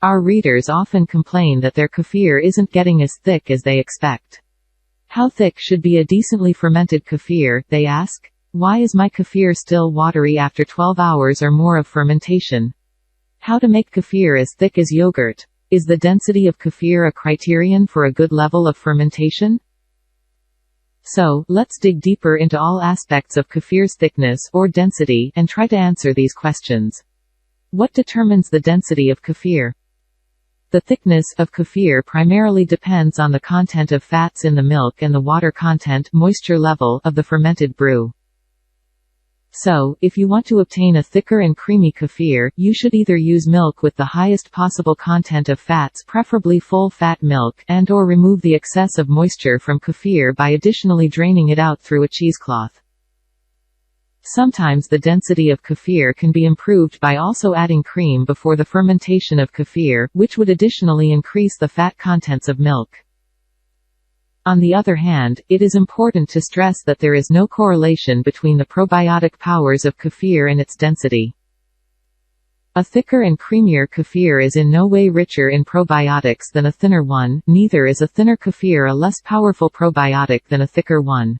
Our readers often complain that their kefir isn't getting as thick as they expect. How thick should be a decently fermented kefir, they ask? Why is my kefir still watery after 12 hours or more of fermentation? How to make kefir as thick as yogurt? Is the density of kefir a criterion for a good level of fermentation? So, let's dig deeper into all aspects of kefir's thickness or density and try to answer these questions. What determines the density of kefir? The thickness of kefir primarily depends on the content of fats in the milk and the water content, moisture level, of the fermented brew. So, if you want to obtain a thicker and creamy kefir, you should either use milk with the highest possible content of fats, preferably full-fat milk, and/or remove the excess of moisture from kefir by additionally draining it out through a cheesecloth. Sometimes the density of kefir can be improved by also adding cream before the fermentation of kefir, which would additionally increase the fat contents of milk. On the other hand, it is important to stress that there is no correlation between the probiotic powers of kefir and its density. A thicker and creamier kefir is in no way richer in probiotics than a thinner one, neither is a thinner kefir a less powerful probiotic than a thicker one.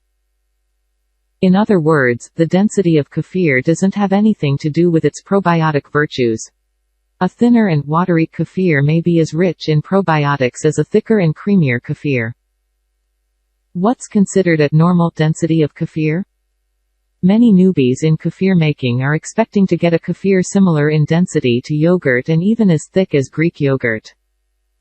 In other words, the density of kefir doesn't have anything to do with its probiotic virtues. A thinner and watery kefir may be as rich in probiotics as a thicker and creamier kefir. What's considered a normal density of kefir? Many newbies in kefir making are expecting to get a kefir similar in density to yogurt and even as thick as Greek yogurt.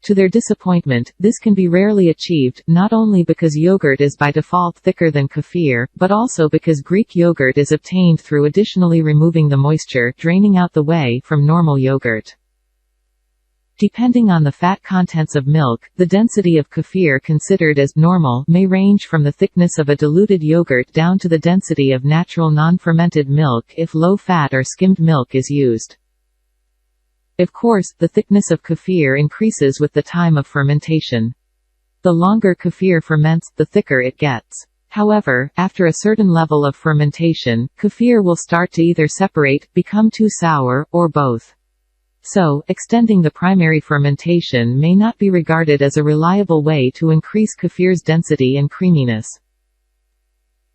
To their disappointment, this can be rarely achieved, not only because yogurt is by default thicker than kefir, but also because Greek yogurt is obtained through additionally removing the moisture, draining out the whey, from normal yogurt. Depending on the fat contents of milk, the density of kefir considered as normal may range from the thickness of a diluted yogurt down to the density of natural non-fermented milk if low-fat or skimmed milk is used. Of course, the thickness of kefir increases with the time of fermentation. The longer kefir ferments, the thicker it gets. However, after a certain level of fermentation, kefir will start to either separate, become too sour, or both. So, extending the primary fermentation may not be regarded as a reliable way to increase kefir's density and creaminess.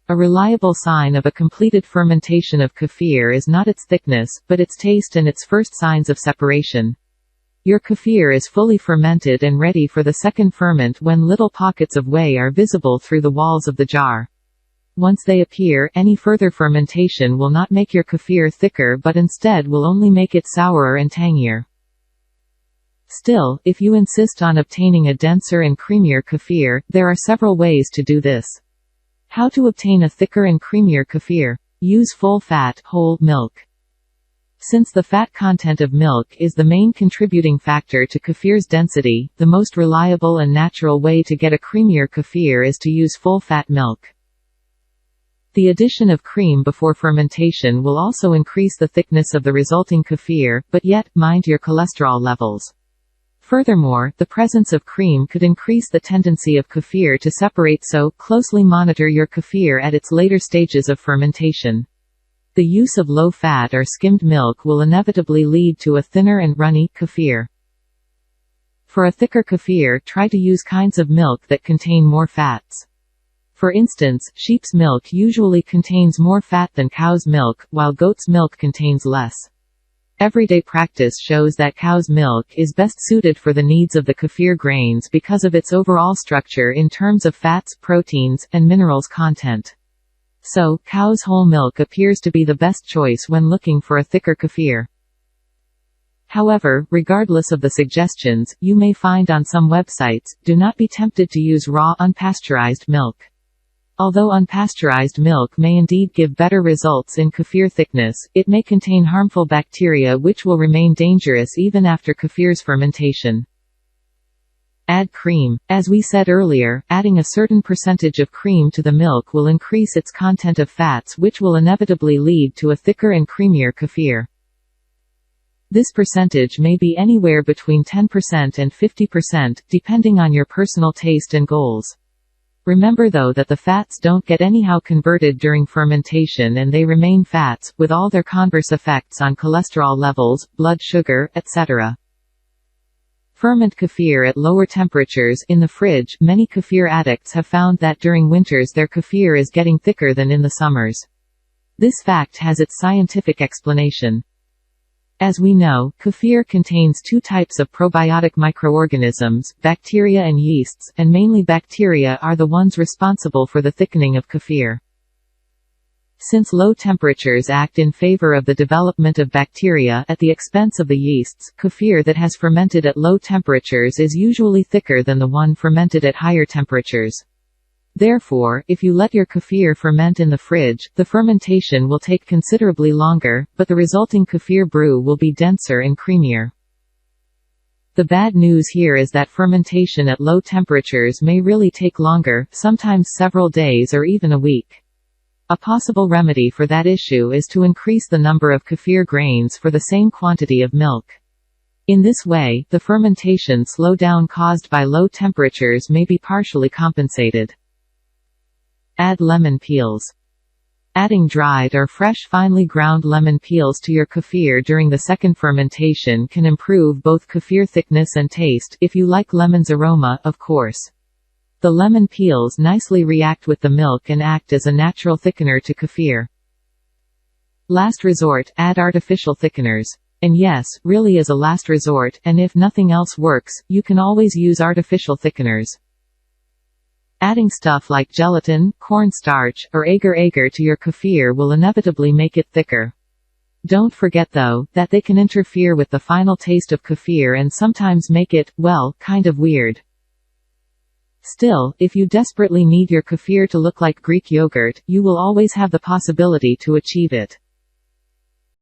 A reliable sign of a completed fermentation of kefir is not its thickness, but its taste and its first signs of separation. Your kefir is fully fermented and ready for the second ferment when little pockets of whey are visible through the walls of the jar. Once they appear, any further fermentation will not make your kefir thicker but instead will only make it sourer and tangier. Still, if you insist on obtaining a denser and creamier kefir, there are several ways to do this. How to obtain a thicker and creamier kefir? Use full-fat, whole milk. Since the fat content of milk is the main contributing factor to kefir's density, the most reliable and natural way to get a creamier kefir is to use full-fat milk. The addition of cream before fermentation will also increase the thickness of the resulting kefir, but yet, mind your cholesterol levels. Furthermore, the presence of cream could increase the tendency of kefir to separate, so closely monitor your kefir at its later stages of fermentation. The use of low-fat or skimmed milk will inevitably lead to a thinner and runny kefir. For a thicker kefir, try to use kinds of milk that contain more fats. For instance, sheep's milk usually contains more fat than cow's milk, while goat's milk contains less. Everyday practice shows that cow's milk is best suited for the needs of the kefir grains because of its overall structure in terms of fats, proteins, and minerals content. So, cow's whole milk appears to be the best choice when looking for a thicker kefir. However, regardless of the suggestions you may find on some websites, do not be tempted to use raw, unpasteurized milk. Although unpasteurized milk may indeed give better results in kefir thickness, it may contain harmful bacteria which will remain dangerous even after kefir's fermentation. Add cream. As we said earlier, adding a certain percentage of cream to the milk will increase its content of fats, which will inevitably lead to a thicker and creamier kefir. This percentage may be anywhere between 10% and 50%, depending on your personal taste and goals. Remember though that the fats don't get anyhow converted during fermentation and they remain fats, with all their converse effects on cholesterol levels, blood sugar, etc. Ferment kefir at lower temperatures in the fridge. Many kefir addicts have found that during winters their kefir is getting thicker than in the summers. This fact has its scientific explanation. As we know, kefir contains two types of probiotic microorganisms, bacteria and yeasts, and mainly bacteria are the ones responsible for the thickening of kefir. Since low temperatures act in favor of the development of bacteria at the expense of the yeasts, kefir that has fermented at low temperatures is usually thicker than the one fermented at higher temperatures. Therefore, if you let your kefir ferment in the fridge, the fermentation will take considerably longer, but the resulting kefir brew will be denser and creamier. The bad news here is that fermentation at low temperatures may really take longer, sometimes several days or even a week. A possible remedy for that issue is to increase the number of kefir grains for the same quantity of milk. In this way, the fermentation slowdown caused by low temperatures may be partially compensated. Add lemon peels. Adding dried or fresh finely ground lemon peels to your kefir during the second fermentation can improve both kefir thickness and taste, if you like lemon's aroma, of course. The lemon peels nicely react with the milk and act as a natural thickener to kefir. Last resort, add artificial thickeners. And yes, really as a last resort, and if nothing else works, you can always use artificial thickeners. Adding stuff like gelatin, cornstarch, or agar-agar to your kefir will inevitably make it thicker. Don't forget though, that they can interfere with the final taste of kefir and sometimes make it, well, kind of weird. Still, if you desperately need your kefir to look like Greek yogurt, you will always have the possibility to achieve it.